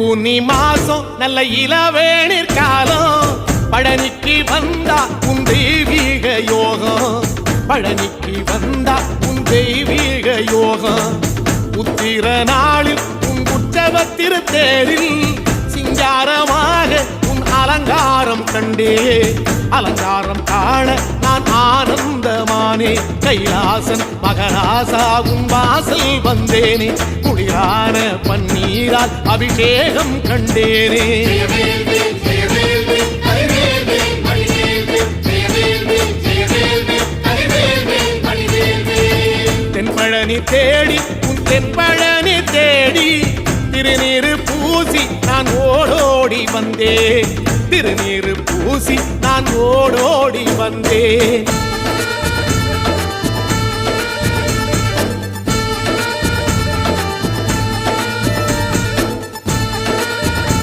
பூனி மாசம் நல்ல இளவேணிற் காலம் பழனிக்கு வந்தா உன் தெய்வீக யோகம் பழனிக்கு வந்தா உன் தெய்வீக யோகம் உத்திர நாளில் உன் உற்சவ திருத்தேரில் சிங்காரமாக உன் அலங்காரம் கண்டே அலங்காரம் காண நான் ஆனந்தமானே கைலாசன் மகராசா உன் வாசல் வந்தேனே குளிரான பன்னீரால் அபிஷேகம் கண்டேனே தென்பழனி தேடி உன் தென்பழனி தேடி திருநீரு பூசி நான் ஓடோடி வந்தேன் திருநீரு பூசி நான் ஓடோடி வந்தேன்